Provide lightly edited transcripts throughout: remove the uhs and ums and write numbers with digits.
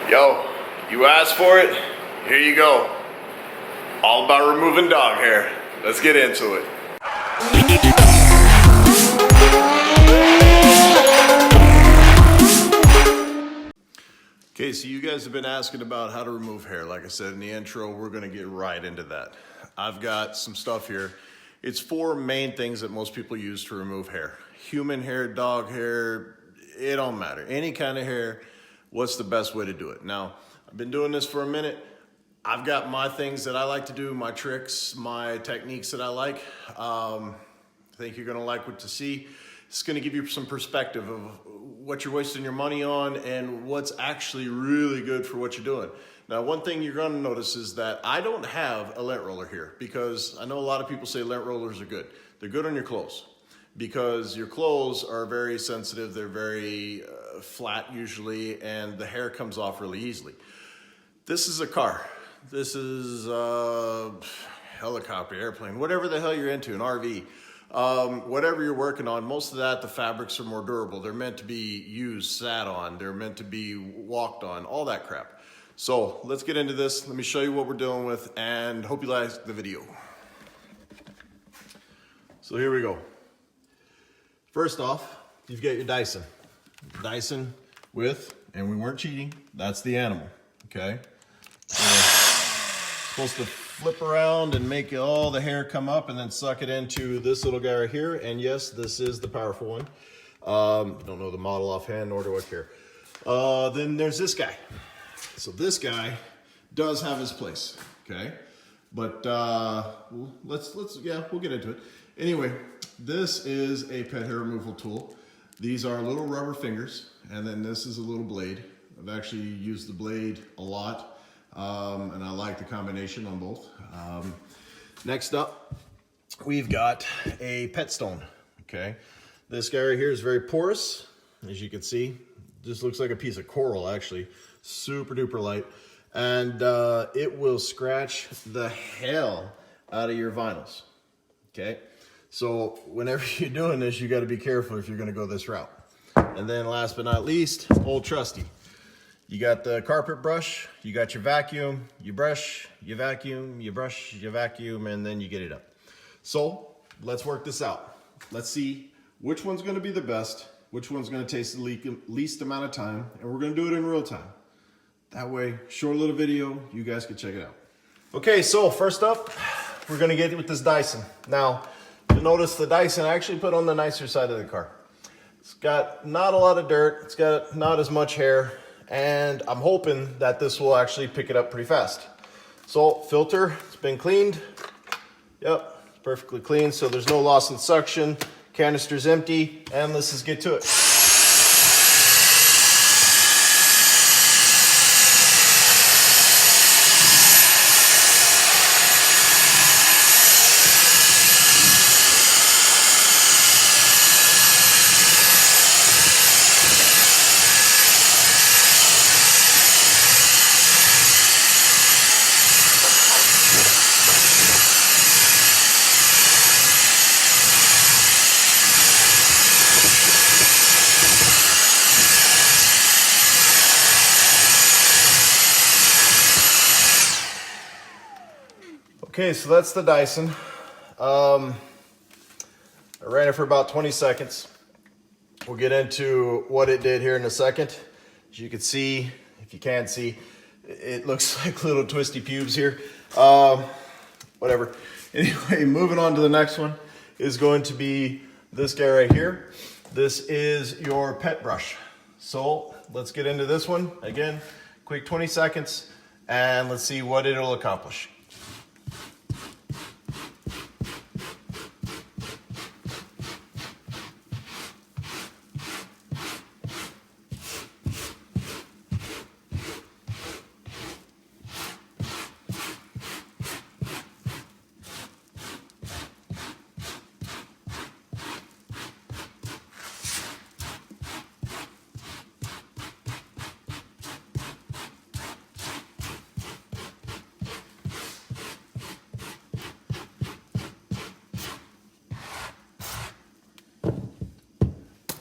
Yo, you asked for it, here you go. All about removing dog hair. Let's get into it. Okay, so you guys have been asking about how to remove hair. Like I said in the intro, we're gonna get right into that. I've got some stuff here. It's 4 main things that most people use to remove hair. Human hair, dog hair, it don't matter. Any kind of hair, what's the best way to do it? Now, I've been doing this for a minute. I've got my things that I like to do, my tricks, my techniques that I like. I think you're gonna like what to see. It's gonna give you some perspective of what you're wasting your money on and what's actually really good for what you're doing. Now, one thing you're gonna notice is that I don't have a lint roller here because I know a lot of people say lint rollers are good. They're good on your clothes because your clothes are very sensitive. They're very flat usually, and the hair comes off really easily. This is a car. This is a helicopter, airplane, whatever the hell you're into, an RV. Whatever you're working on, most of that, the fabrics are more durable. They're meant to be used, sat on. They're meant to be walked on, all that crap. So let's get into this. Let me show you what we're dealing with and hope you like the video. So here we go. First off, you've got your Dyson. Dyson with, and we weren't cheating, that's the animal, okay? Supposed to flip around and make all the hair come up and then suck it into this little guy right here. And yes, this is the powerful one. Don't know the model offhand, nor do I care. Then there's this guy. So this guy does have his place, okay? But we'll get into it. Anyway, this is a pet hair removal tool. These are little rubber fingers, and then this is a little blade. I've actually used the blade a lot. And I like the combination on both. Next up, we've got a pet stone, okay? This guy right here is very porous, as you can see. Just looks like a piece of coral, actually. Super duper light. And it will scratch the hell out of your vinyls, okay? So whenever you're doing this, you gotta be careful if you're gonna go this route. And then last but not least, old trusty. You got the carpet brush, you got your vacuum, you brush, you vacuum, you brush, you vacuum, and then you get it up. So let's work this out. Let's see which one's gonna be the best, which one's gonna take the least amount of time, and we're gonna do it in real time. That way, short little video, you guys can check it out. Okay, so first up, we're gonna get with this Dyson. Now, you'll notice the Dyson I actually put on the nicer side of the car. It's got not a lot of dirt, it's got not as much hair, and I'm hoping that this will actually pick it up pretty fast. So filter, it's been cleaned. Yep, it's perfectly clean, so there's no loss in suction. Canister's empty, and let's just get to it. Okay, so that's the Dyson. I ran it for about 20 seconds. We'll get into what it did here in a second. As you can see, if you can't see, it looks like little twisty pubes here. Whatever. Anyway, moving on to the next one is going to be this guy right here. This is your pet brush. So let's get into this one. Again, quick 20 seconds, and let's see what it'll accomplish.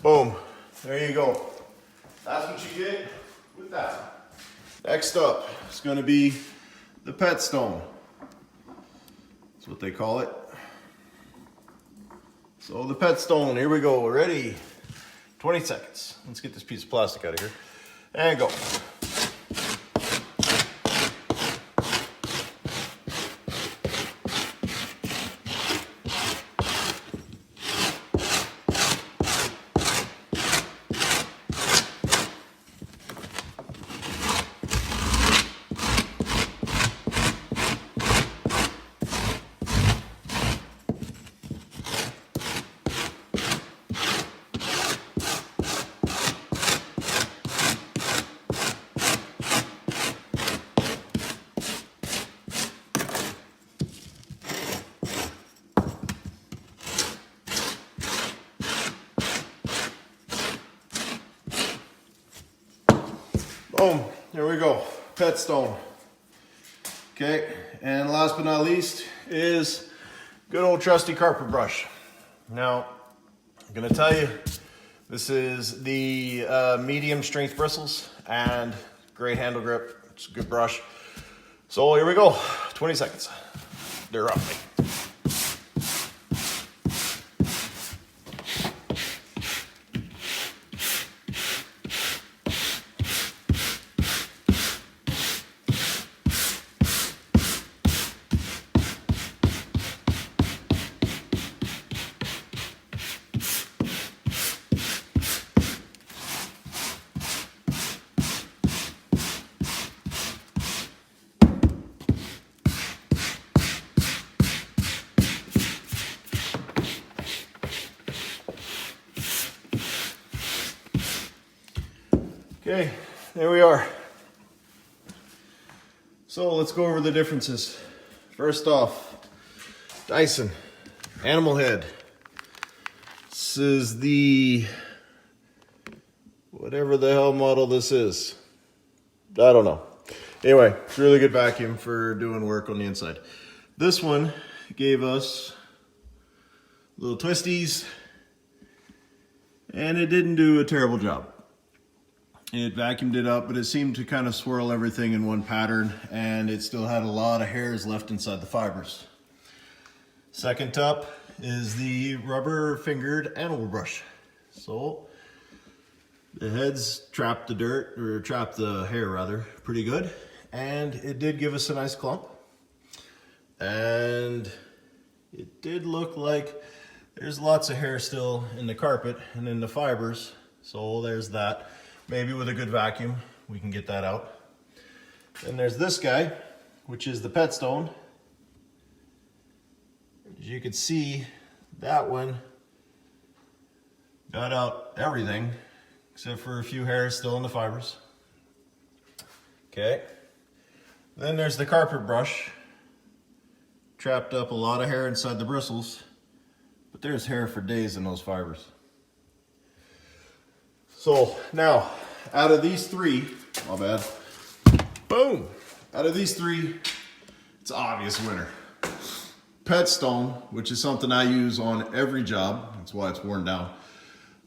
Boom. There you go. That's what you get with that. Next up is going to be the pet stone. That's what they call it. So the pet stone, here we go. Ready? 20 seconds. Let's get this piece of plastic out of here. And go. Boom, there we go, pet stone. Okay, and last but not least is good old trusty carpet brush. Now, I'm gonna tell you, this is the medium strength bristles and great handle grip. It's a good brush. So here we go, 20 seconds. They're up. Okay, there we are. So let's go over the differences. First off, Dyson, animal head. This is the, whatever the hell model this is. I don't know. Anyway, it's a really good vacuum for doing work on the inside. This one gave us little twisties, and it didn't do a terrible job. It vacuumed it up, but it seemed to kind of swirl everything in one pattern, and it still had a lot of hairs left inside the fibers. Second up is the rubber fingered animal brush. So the heads trapped the dirt, or trapped the hair rather, pretty good. And it did give us a nice clump. And it did look like there's lots of hair still in the carpet and in the fibers. So there's that. Maybe with a good vacuum, we can get that out. Then there's this guy, which is the pet stone. As you can see, that one got out everything, except for a few hairs still in the fibers. Okay. Then there's the carpet brush. Trapped up a lot of hair inside the bristles, but there's hair for days in those fibers. So now, out of these three, my bad, boom. Out of these three, it's an obvious winner. Pet stone, which is something I use on every job. That's why it's worn down.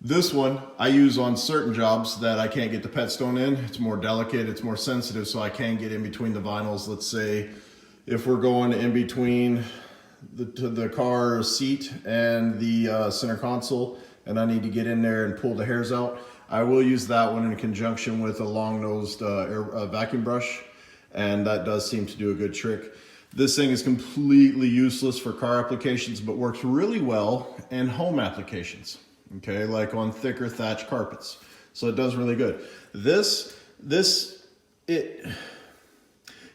This one I use on certain jobs that I can't get the pet stone in. It's more delicate, it's more sensitive, so I can get in between the vinyls. Let's say if we're going in between the car seat and the center console, and I need to get in there and pull the hairs out, I will use that one in conjunction with a long-nosed vacuum brush, and that does seem to do a good trick. This thing is completely useless for car applications, but works really well in home applications, okay, like on thicker thatch carpets. So it does really good. It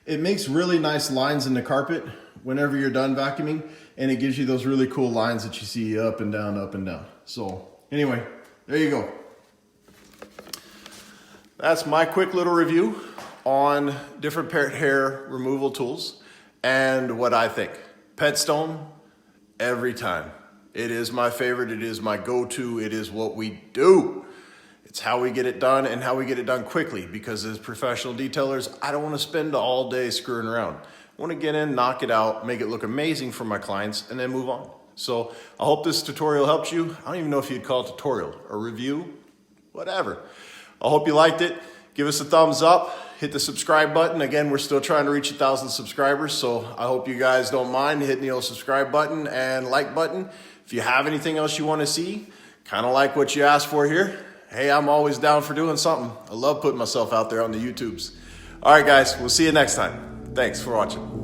makes really nice lines in the carpet whenever you're done vacuuming, and it gives you those really cool lines that you see up and down, up and down. So anyway, there you go. That's my quick little review on different pet hair removal tools and what I think. Pet stone, every time. It is my favorite, it is my go-to, it is what we do. It's how we get it done and how we get it done quickly, because as professional detailers, I don't want to spend all day screwing around. I want to get in, knock it out, make it look amazing for my clients, and then move on. So I hope this tutorial helped you. I don't even know if you'd call it tutorial or review, whatever. I hope you liked it. Give us a thumbs up, hit the subscribe button. Again, we're still trying to reach 1,000 subscribers, so I hope you guys don't mind hitting the old subscribe button and like button. If you have anything else you want to see, kind of like what you asked for here, hey, I'm always down for doing something. I love putting myself out there on the YouTubes. All right, guys, we'll see you next time. Thanks for watching.